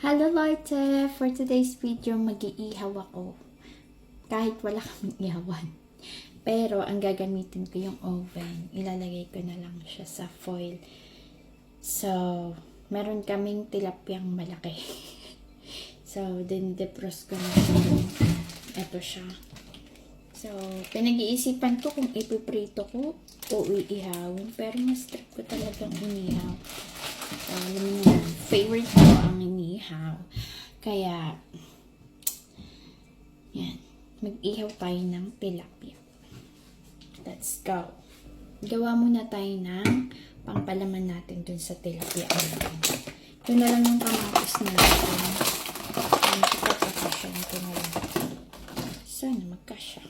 Hello Leute! For today's video, mag-iihaw ako. Kahit wala kaming ihawan. Pero, ang gagamitin ko yung oven. Ilalagay ko na lang siya sa foil. So, meron kaming tilapyang malaki. So, defrost ko na ito siya. So, pinag-iisipan ko kung ipiprito ko o iihawin. Pero mas trip ko talagang inihaw. Alam mo yan, favorite ko ang inihaw. Kaya, yan. Mag-ihaw tayo ng tilapia. Let's go. Gawa muna tayo ng pangpalaman natin dun sa tilapia. Ito na lang yung kamatis natin. Ipapakasyan ko na lang. Sana magkasya.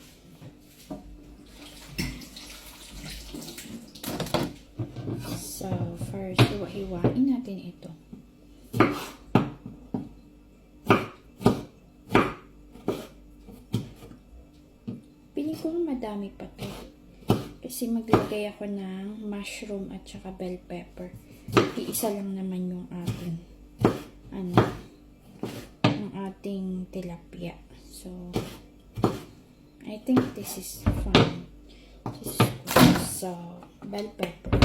So, first, hiwa-hiwain natin ito. Pili ko madami pa to. Kasi maglagay ako ng mushroom at saka bell pepper. Iisa lang naman yung ating yung ating tilapia. So, I think this is fine. So, bell pepper.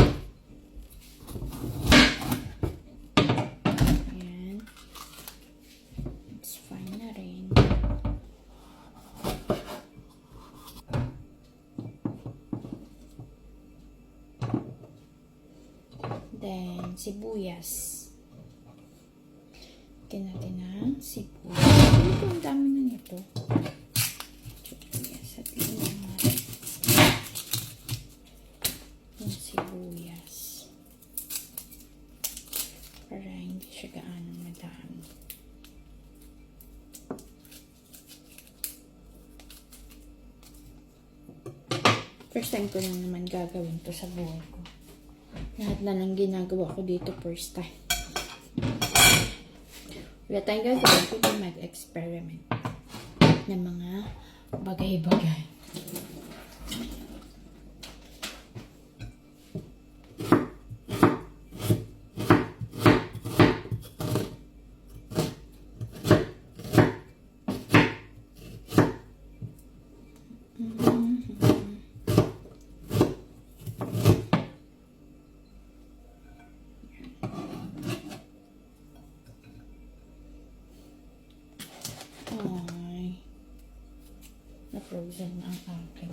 Ayan. It's fine na rin. Then, sibuyas. Lagyan natin ng sibuyas. Ito, ang dami na nito. Sibuyas. At tingnan natin. Yung sibuyas. Para hindi siya gaano madami. First time ko lang naman gagawin to sa buhay ko. Lahat na lang ginagawa ko dito first time. Wala tayong gagawin, kundi mag-experiment ng mga bagay-bagay. Ay, na-frozen na ang akin.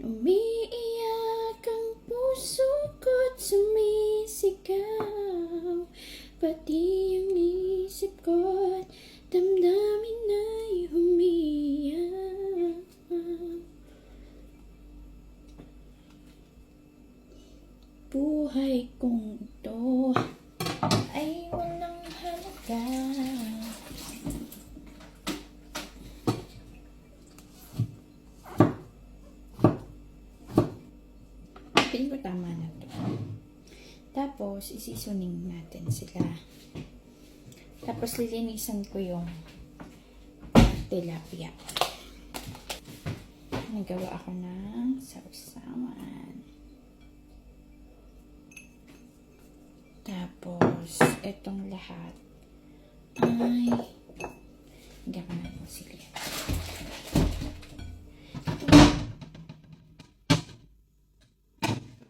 Umiiyak ang puso ko't sumisigaw, pati yung isip ko't damdamin ay humiyak. Buhay kong ito ay walang halaga. Piling ko tama na to. Tapos, isisuning natin sila. Tapos, lilinisan ko yung tilapia. Nagawa ako ng sausawan. Tapos, etong lahat ay hanggang na po sila.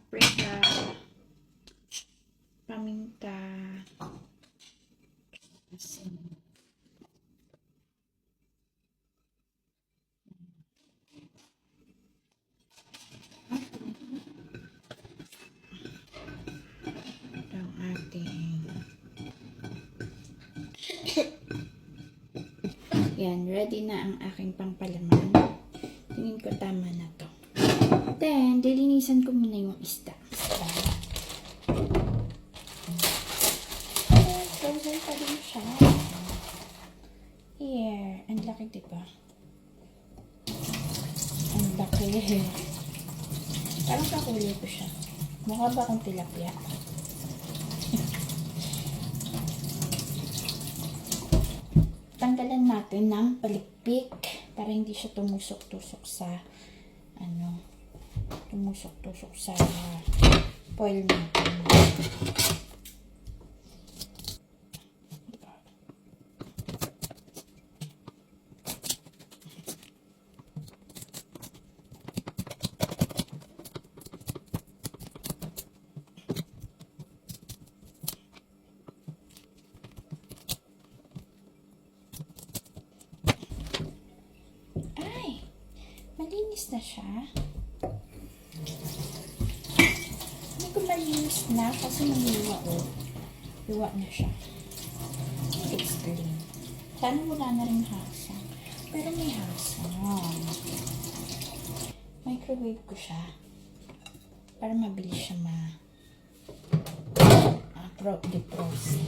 Paprika, paminta, asin. Yan, ready na ang aking pangpalaman. Tingin ko tama na to. Then, dilinisan ko muna yung isda. Frozen pa din siya. Here, ang laki diba? Ang laki. Parang kakuli ko siya. Mukha ba akong tilapia? Tanggalan natin ng palikpik para hindi siya tumusok-tusok sa tumusok-tusok sa foil natin. Ay, malinis na siya. Hindi ko malinis na kasi nangiwa oh. Iwa na siya. It's clean. Sana wala na rin hasang. Pero may hasang. Microwave ko siya. Para mabilis siya defrost.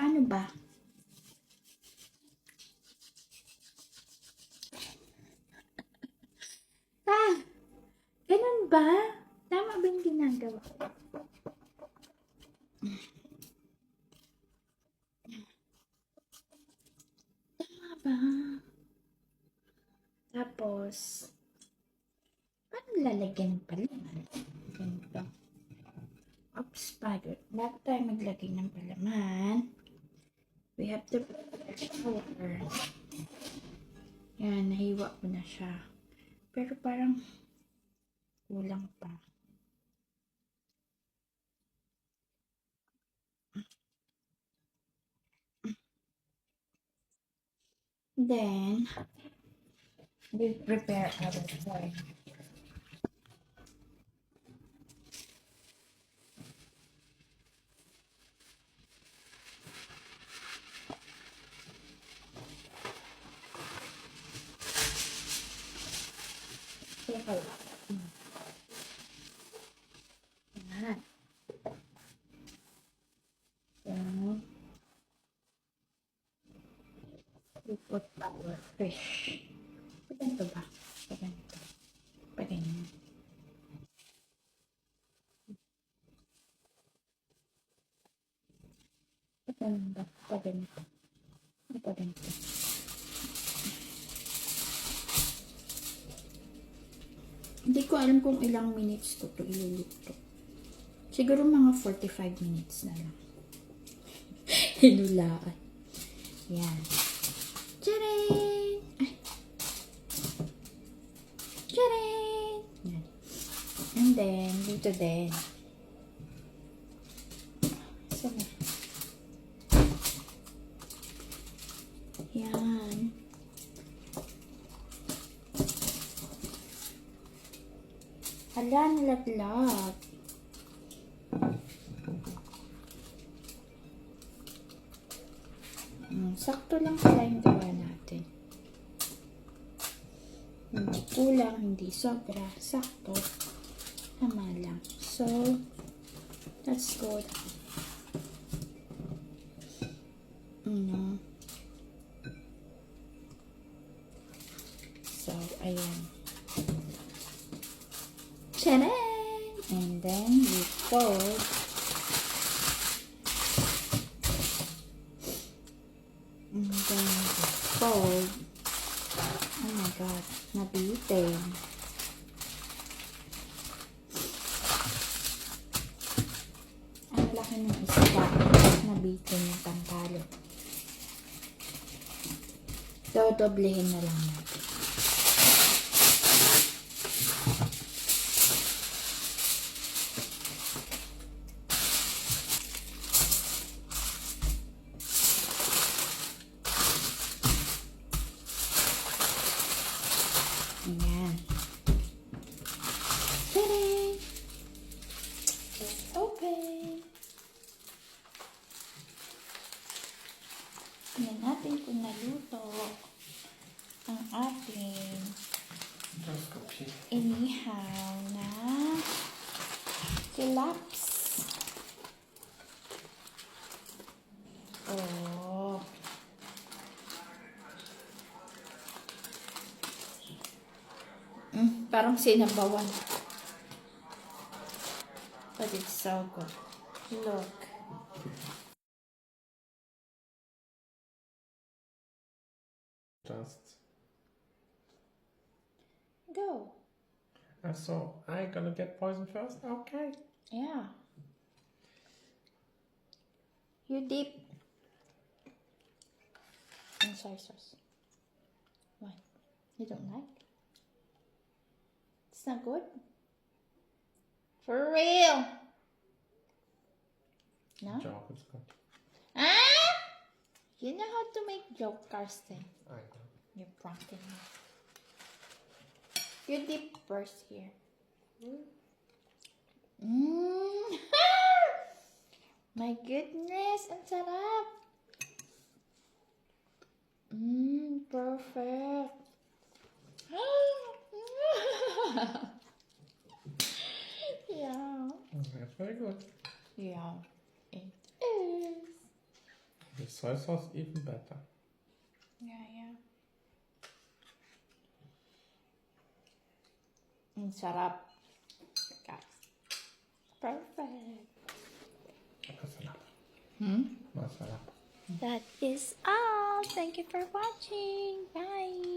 Ano ba? Ganun ba? Tama ba yung ginagawa ko? Tama ba? Tapos, paano lalagyan ng palaman? Ganito. Oops, bago. Bago tayo maglagay ng palaman, we have to prepare our. Yan, nahiwa ko na siya. Pero parang kulang pa. Then, we prepare our foil. Okay. Yan. So, we put our fish. Ganito ba? Ganito. Ganyan. Ganito. Ganito. Ganito. Hindi ko alam kung ilang minutes ko ito iluluto. Siguro mga 45 minutes na lang. Hinulaan. Yan. Tcharing! Ay. Tcharing! Yan. And then, dito din. Sana. Yan. Hala, nalaglag. Sakto lang pala yung gawa natin. Hindi kulang, hindi sobra. Sakto. Tama lang. So, that's good. So, ayan. Tcharam! And then, we fold. And then, we fold. Oh my God, nabitin. Ang laki ng isda. Nabitin yung pangkalo. So, doblehin na lang natin. Ayan. Ta-da! Let's open. Tingnan natin kung naluto ang ating inihaw na silaps. Oh. Parang sinabawan. But it's so good. Look. Just. Go. So I gonna get poisoned first? Okay. Yeah. You dip in soy sauce. What? You don't like? It's not good? For real? No? Joke, it's good. Ah! You know how to make joke, Karsten. I know. You're pranking me. You dip first here. My goodness, ang sarap. Perfect. Yeah. That's very good. Yeah, it is. The soy sauce even better. Yeah. Ang sarap. Guys. Perfect. Masarap. Hmm? Masarap. That is all. Thank you for watching. Bye.